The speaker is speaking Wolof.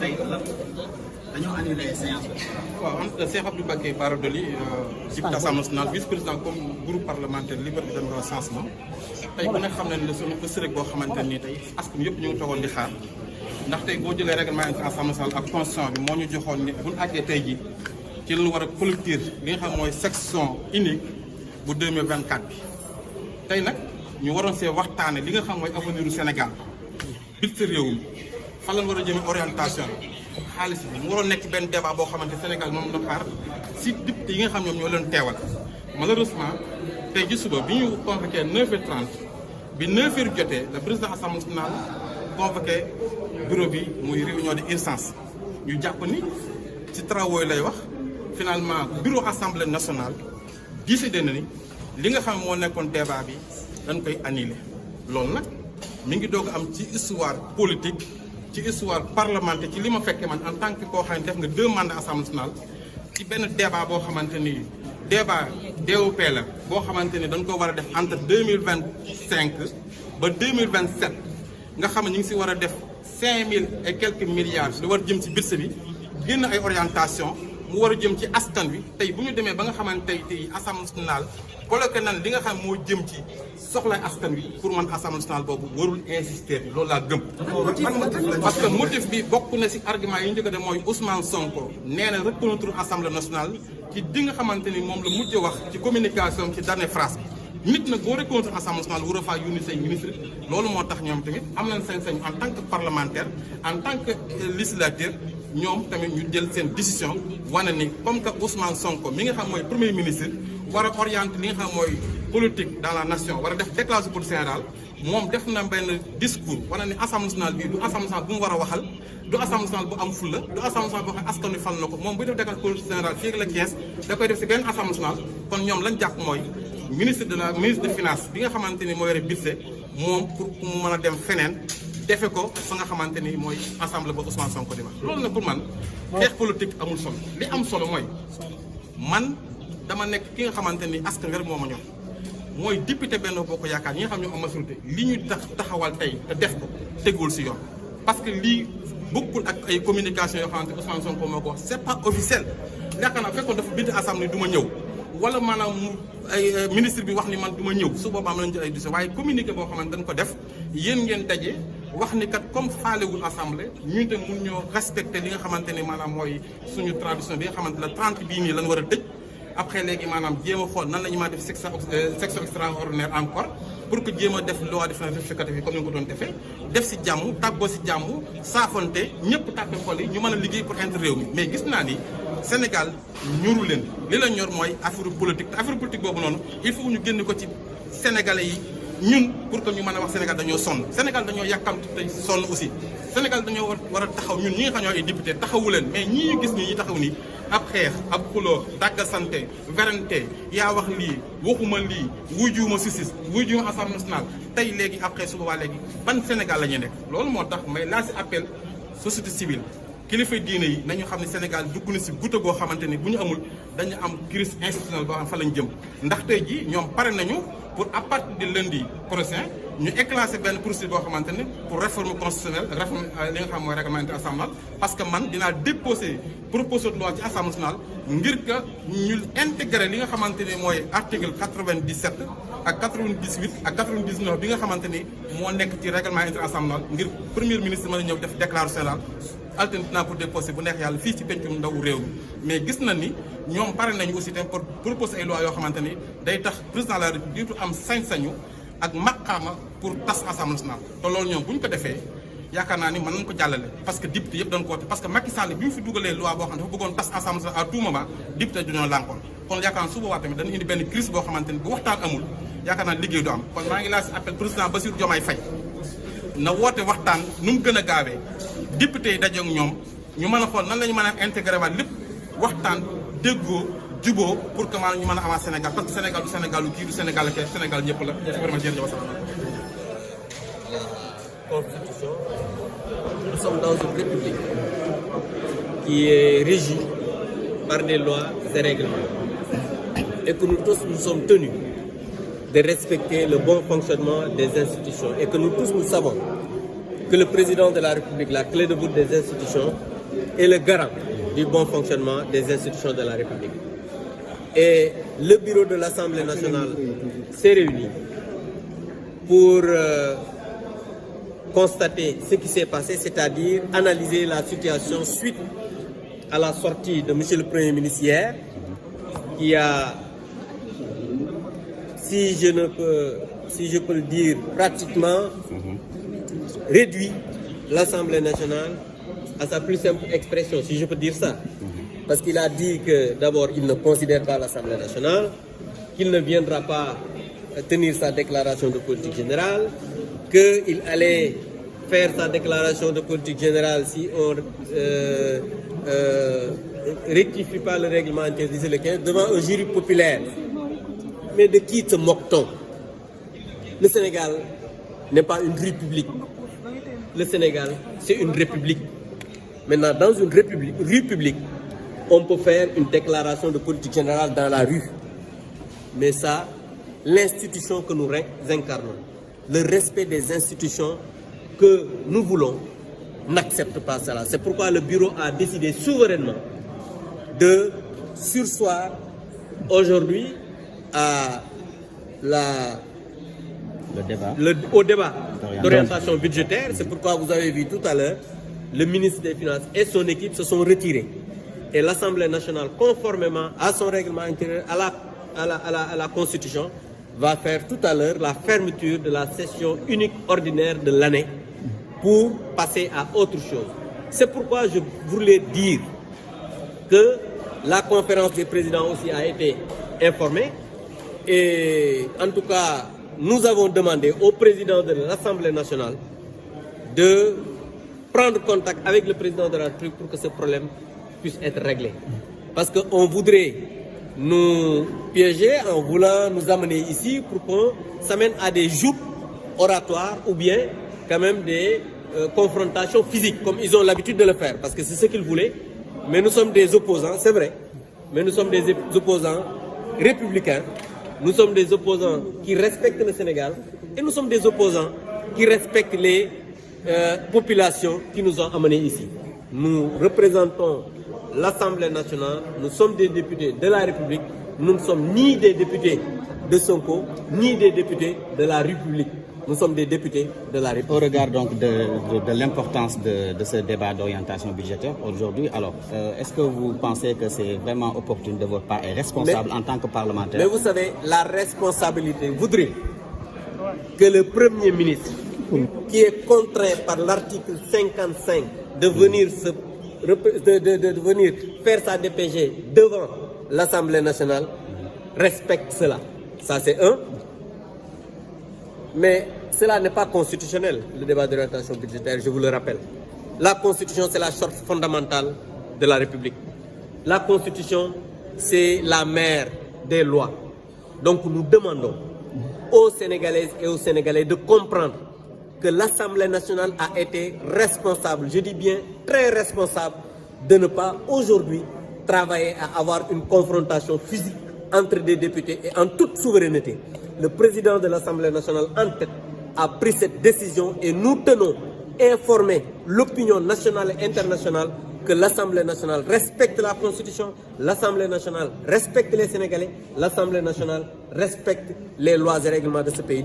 tey dañoo annulé séance bi. waaw Cheikh Abdou Mbacké Bara Dolly député Assemblée nationale vice-président comme groupe parlementaire Liberté Démocratie Changement tey ku nekk xam ne la sunu bés rek boo xamante nii tey askan yëpp ñu ngi toogoon di xaar ndax tey boo jëlee règlement intérieur Assemblée nationale ak constitution bi moo ñu joxoon ni bu ñu àggee tey ji ci lu war a collecter li nga xam mooy section unique bu 2024 bi tey nag ñu waroon see waxtaane li nga xam mooy avenir u Sénégal bit sa réew mi fan lañ war a jëmee orientation xaalis bi mu waroon nekk benn débat boo xamante Sénégal moom la xaar si député yi nga xam ñoom ñoo leen teewal malheureusement tey ji suba bi ñu convoqué 9h30 bi 9h jotee le président Assemblée nationale convoqué bureau bi muy réunion d'urgence ñu jàpp ni ci travaux yi lay wax finalement bureau Assemblée nationale décidé na ni li nga xam moo nekkoon débat bi dañ koy annulé loolu nag mi ngi doog am ci histoire politique ci histoire parlementaire ci li ma fekkee man en tant que koo xam ne def nga 2 mandats Assemblée nationale ci benn débat boo xamante ni débat DOP la boo xamante ni dañ ko war a def entre 2025 ba 2027 nga xam ne ñu ngi si war a def 5000 et quelques milliards lu war jëm ci budget bi génn ay orientation mu war a jëm ci askan wi tey bu ñu demee ba nga xamante tey Assemblée nationale bloqué nan li nga xam moo jëm ci soxlay askan wi pour man Assemblée nationale boobu warul insister bi loolu laa gëm. parce que motif bi bokk na si argument yi ñu njëkk a def mooy Ousmane Sonko nee na reconnaître Assemblée nationale ci di nga xamante ni moom la mujj wax ci communication ci dernière phrase bi. nit nag boo reconnaître Assemblée nationale war a faa yónni say ministre loolu moo tax ñoom tamit am nañ sañ-sañ en tant que parlementaire en tant que législateur ñoom tamit ñu jël seen décision wane ni comme que Ousmane Sonko mi nga xam mooy premier ministre war a orienter li nga xam mooy politique dans la nation war a def déclaration politique générale moom def na benn discours wane ni Assemblée nationale bii du Assemblée nationale bu mu war a waxal du Assemblée nationale bu am fulla du Assemblée nationale boo xam askan wi fal na ko moom buy def déclaration politique générale fii ak la 15 da koy def si benn Assemblée nationale kon ñoom lañ jàpp mooy ministre de finance bi nga xamante ni moo yore budget moom pour mu mën a dem feneen defe ko fa nga xamante ni mooy assemblée ba Ousmane Sonko di wax loolu nag pour man xeex politique amul solo li am solo mooy man dama nekk ki nga xamante ni askan wi rek moo ma ñor mooy député Benno Bokk Yaakaar ñi nga xam ñoo am majorité li ñu taxawal tey te def ko tegul si yoon parce que lii bokkul ak ay communication yoo xamante Ousmane Sonko moo ko wax c'est pas officiel yaakaar naa fekkoon dafa bind assemblée du ma ñëw wala maanaam ay ministre bi wax ni man du ma ñëw su boobaa am nañu jël ay décision waaye communiqué boo xamante dañ ko def yéen ngeen daje wax ni kat comme faalewul assemblée ñun te mun ñoo respecté li nga xamante ni maanaam mooy suñu tradition bi nga xamante la 30 bii nii lañ war a tëj après léegi maanaam jéem a xool nan la ñu mën a def section extraordinaire encore pour que jéem a def loi de finances rectificative yi comme ni nga ko doon defee def si jàmm tàggoo si jàmm saafonte ñëpp tàppe xol yi ñu mën a liggéey pour intérêt réew mi mais gis naa ni Sénégal ñuru leen li la ñor mooy affaire politique te affaire politique boobu noonu il faut ñu génn ko ci sénégalais yi ñun pour que ñu mën a wax Sénégal dañoo sonn Sénégal dañoo yàkkamti tey sonn aussi Sénégal dañoo war a taxaw ñun ñi nga xam ñoo ay député taxawu leen mais ñii ñu gis ñi taxaw nii ab xeex ab xuloo dàggasante werante yaa wax lii waxuma lii wujjuuma justice wujjuuma Assemblée nationale tey léegi ab xeex su boobaa léegi ban Sénégal la ñuy nekk loolu moo tax may laa si appel société civile kilifa diine yi nañu xam ne Sénégal dugg na si goutte goo xamante ni bu ñu amul dañu am crise institutionnelle boo xam fa lañ jëm ndax tey jii ñoom pare nañu pour à partir de lundi prochain ñu éclancé benn procédure boo xamante ni pour réforme constitutionnelle réforme li nga xam mooy règlement intérieur assemblée parce que man dinaa déposé proposition de loi ci assemblée nationale ngir que ñu intégré li nga xamante ni mooy article 97 ak 98 ak 99 bi nga xamante ni moo nekk ci règlement intérieur assemblée ngir premier ministre mën a ñëw def déclaration générale alternative pour déposer bu neex yàlla fii ci pencum ndaw réew mi mais gis na ni ñoom pare nañu aussi tam pour proposer ay loi yoo xamante ni day tax président de la République du am sañ-sañu ak maqaama pour tas assemblée nationale te loolu ñoom bu ñu ko defee yaakaar naa ni mën nañu ko jàllale parce que député yëpp dañ ko wote parce que Macky Sall bi mu fi dugalee loi boo xam ne dafa bëggoon tas assemblée nationale à tout moment député dañoo lànkoon kon yaakaar naa su boobaa tamit dañu indi benn crise boo xamante ni bu waxtaan amul yaakaar naa liggéey du am kon maa ngi laa si appel président Bassirou Diomaye Faye na woote waxtaan nu mu gën a gaawee député yi daje ak ñoom ñu mën a xool nan la ñu mën a intégré waat lépp waxtaan déggoo juboo pour que maanaam ñu mën a avancer Sénégal parce que Sénégal du Sénégal lu kii du Sénégal ak Sénégal ñëpp la. vraiment jërëjëf wasalaam. Constitution, nous sommes dans une république qui est régie par des lois et règlements et que nous tous nous sommes tenus de respecter le bon fonctionnement des institutions et que nous tous nous savons que le président de la République, la clé de voûte des institutions, est le garant du bon fonctionnement des institutions de la République. Et le bureau de l'Assemblée nationale s'est réuni pour constater ce qui s'est passé, c'est-à-dire analyser la situation suite à la sortie de M. le Premier ministre hier, qui a, si je peux le dire, pratiquement réduit l'Assemblée nationale à sa plus simple expression, si je peux dire ça. Parce qu'il a dit que d'abord, il ne considère pas l'Assemblée nationale, qu'il ne viendra pas tenir sa déclaration de politique générale, qu'il allait faire sa déclaration de politique générale si on rectifie pas le règlement intérieur d'ici le 15 devant un jury populaire. Mais de qui se moque-t-on? Le Sénégal n'est pas une république. Le Sénégal, c'est une république. Maintenant, dans une république, on peut faire une déclaration de politique générale dans la rue. Mais ça, l'institution que nous incarnons, le respect des institutions que nous voulons, n'accepte pas cela. C'est pourquoi le bureau a décidé souverainement de surseoir aujourd'hui à au débat d'orientation budgétaire. C'est pourquoi vous avez vu tout à l'heure, le ministre des Finances et son équipe se sont retirés. Et l'Assemblée nationale, conformément à son règlement intérieur, à la Constitution, va faire tout à l'heure la fermeture de la session unique ordinaire de l'année pour passer à autre chose. C'est pourquoi je voulais dire que la conférence des présidents aussi a été informée. Et en tout cas, nous avons demandé au président de l'Assemblée nationale de prendre contact avec le président de la République pour que ce problème puisse être réglé. Parce qu'on voudrait nous piéger en voulant nous amener ici pour qu'on s'amène à des joutes oratoires ou bien quand même des confrontations physiques comme ils ont l'habitude de le faire, parce que c'est ce qu'ils voulaient. Mais nous sommes des opposants, c'est vrai, mais nous sommes des opposants républicains, nous sommes des opposants qui respectent le Sénégal et nous sommes des opposants qui respectent les populations qui nous ont amenés ici. Nous représentons l'Assemblée nationale, nous sommes des députés de la République, nous ne sommes ni des députés de Sonko, ni des députés de la République. Nous sommes des députés de la République. Au regard donc de l'importance de ce débat d'orientation budgétaire aujourd'hui, alors est-ce que vous pensez que c'est vraiment opportun de votre part et responsable en tant que parlementaire? Mais vous savez, la responsabilité voudrait que le Premier ministre, qui est contraint par l'article 55 de venir, de venir faire sa DPG devant l'Assemblée nationale, respecte cela. Ça c'est un. Mais cela n'est pas constitutionnel, le débat d'orientation budgétaire, je vous le rappelle. La Constitution, c'est la charte fondamentale de la République. La Constitution, c'est la mère des lois. Donc nous demandons aux Sénégalaises et aux Sénégalais de comprendre que l'Assemblée nationale a été responsable, je dis bien très responsable, de ne pas aujourd'hui travailler à avoir une confrontation physique entre des députés et en toute souveraineté. Le président de l'Assemblée nationale en tête a pris cette décision et nous tenons informer l'opinion nationale et internationale que l'Assemblée nationale respecte la Constitution, l'Assemblée nationale respecte les Sénégalais, l'Assemblée nationale respecte les lois et règlements de ce pays.